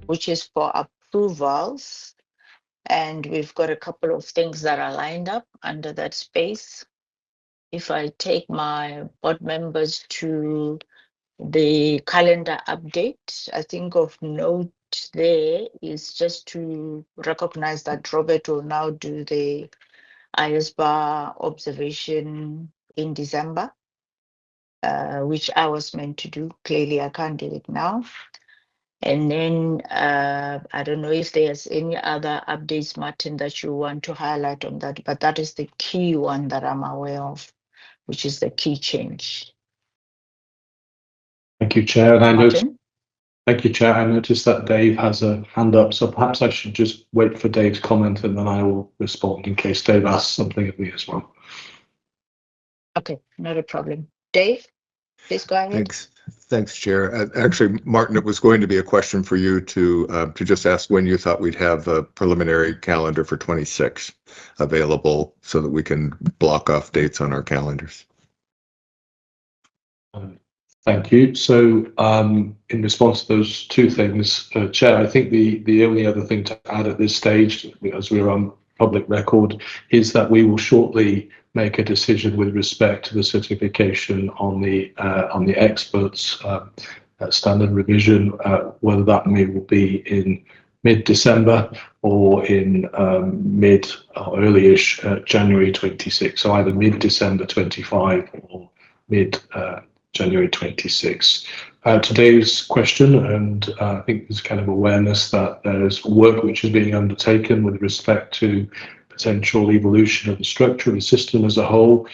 which is for approvals. And we've got a couple of things that are lined up under that space. If I take my board members to the calendar update, I think of note there is just to recognize that Robert will now do the ISBA observation in December, which I was meant to do. Clearly, I can't do it now. And then I don't know if there's any other updates, Martin, that you want to highlight on that, but that is the key one that I'm aware of, which is the key change. Thank you, Chair. And Thank you, Chair. I noticed that Dave has a hand up, so perhaps I should just wait for Dave's comment and then I will respond in case Dave asks something of me as well. Okay, not a problem. Dave, please go ahead. Thanks, Chair. Actually, Martin, it was going to be a question for you to just ask when you thought we'd have a preliminary calendar for 26 available so that we can block off dates on our calendars. Thank you. So in response to those two things, Chair, I think the only other thing to add at this stage, as we're on public record, is that we will shortly make a decision with respect to the certification on the experts standard revision, whether that will be in mid-December or in mid or early-ish January 26. So either mid-December 25 or mid-January 26. Today's question, and I think there's kind of awareness that there's work which is being undertaken with respect to potential evolution of the structure of the system as a whole.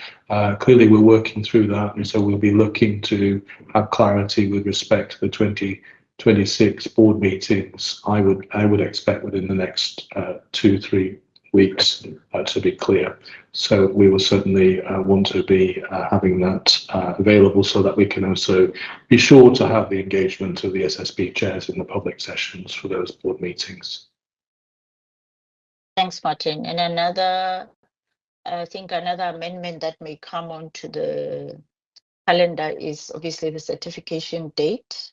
Clearly, we're working through that, and so we'll be looking to have clarity with respect to the 2026 board meetings. I would expect within the next 2-3 weeks to be clear. So we will certainly want to be having that available so that we can also be sure to have the engagement of the SSB chairs in the public sessions for those board meetings. Thanks, Martin. And another amendment that may come onto the calendar is obviously the certification date.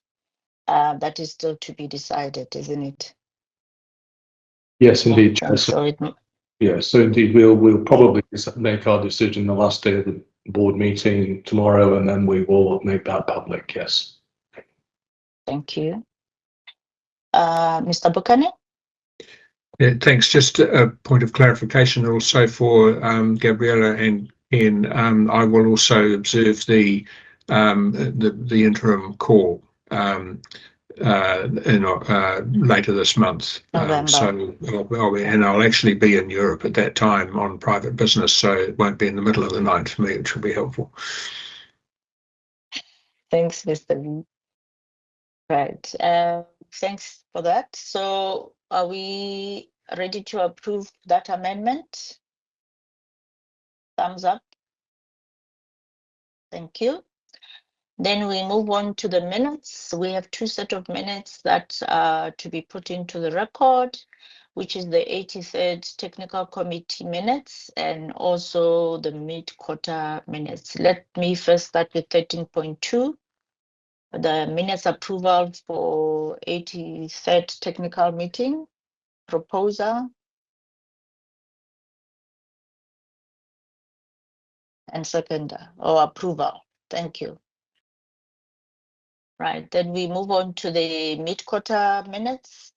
That is still to be decided, isn't it? Yes, indeed. So indeed, we'll probably make our decision the last day of the board meeting tomorrow, and then we will make that public. Yes. Thank you, Mr. Buchanan. Yeah, thanks. Just a point of clarification also for Gabriella and Ian. I will also observe the interim call later this month. I'll actually be in Europe at that time on private business, so it won't be in the middle of the night for me, which will be helpful. Thanks, Mr. Lee. Right. Thanks for that. So are we ready to approve that amendment? Thumbs up. Thank you. Then we move on to the minutes. We have two sets of minutes that are to be put into the record, which is the 83rd Technical Committee minutes and also the mid-quarter minutes. Let me first start with 13.2. The minutes approval for 83rd Technical Meeting. Proposer. And seconder or approval. Thank you. Right, then we move on to the mid-quarter minutes.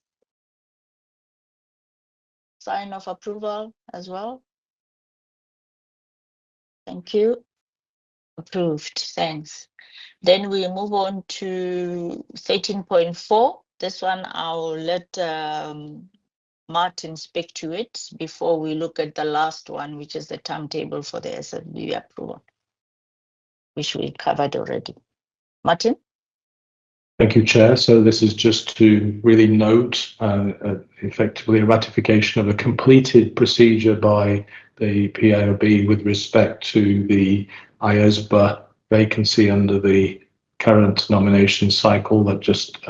Sign of approval as well. Thank you. Approved, thanks. Then we move on to 13.4. This one I'll let Martin speak to it before we look at the last one, which is the timetable for the SSB approval, which we covered already. Martin? Thank you, Chair. So this is just to really note effectively a ratification of a completed procedure by the PIOB with respect to the ISBA vacancy under the current nomination cycle that just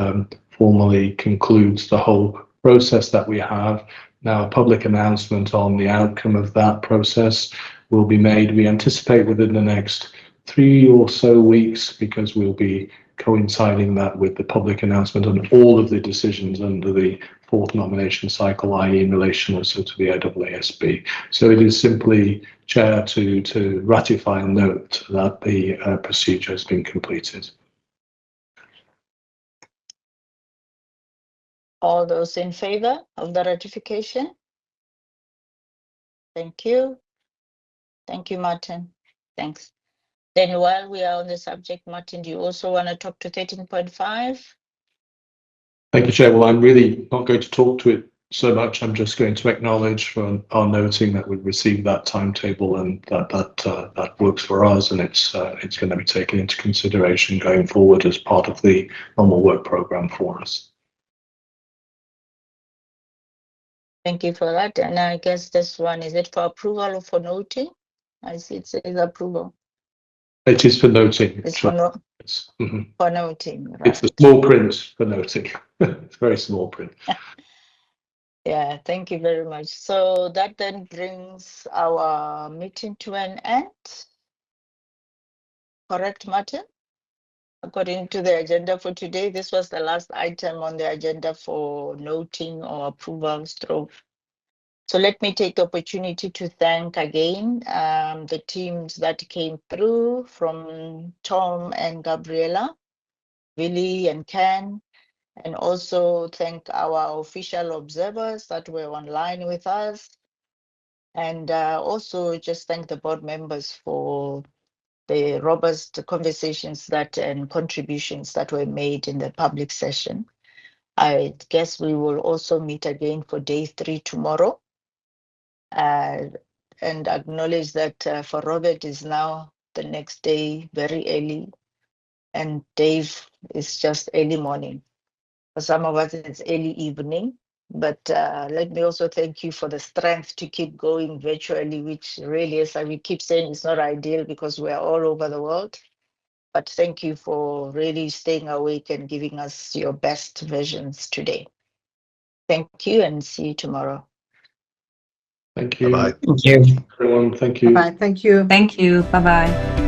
formally concludes the whole process that we have. Now, a public announcement on the outcome of that process will be made, we anticipate, within the next 3 or so weeks, because we'll be coinciding that with the public announcement and all of the decisions under the fourth nomination cycle, i.e. in relation also to the AASB. So it is simply, Chair, to ratify and note that the procedure has been completed. All those in favour of the ratification? Thank you. Thank you, Martin. Thanks. Then while we are on the subject, Martin, do you also want to talk to 13.5? Thank you, Chair. Well, I'm really not going to talk to it so much. I'm just going to acknowledge for our noting that we've received that timetable and that works for us, and it's going to be taken into consideration going forward as part of the normal work programme for us. Thank you for that. And I guess this one, is it for approval or for noting? I see it says approval. It is for noting. It's for, for noting. Right. It's the small print for noting. It's very small print. Yeah, thank you very much. So that then brings our meeting to an end. Correct, Martin? According to the agenda for today, this was the last item on the agenda for noting or approval stroke. So let me take the opportunity to thank again the teams that came through, from Tom and Gabriela, Willie and Ken, and also thank our official observers that were online with us. And also just thank the board members for the robust conversations and contributions that were made in the public session. I guess we will also meet again for day 3 tomorrow. And acknowledge that for Robert is now the next day very early, and Dave is just early morning. For some of us, it's early evening. But let me also thank you for the strength to keep going virtually, which really, as we keep saying, is not ideal because we're all over the world. But thank you for really staying awake and giving us your best versions today. Thank you, and see you tomorrow. Thank you. Bye-bye. Thank you. Everyone, thank you. Bye. Thank you. Thank you. Bye-bye.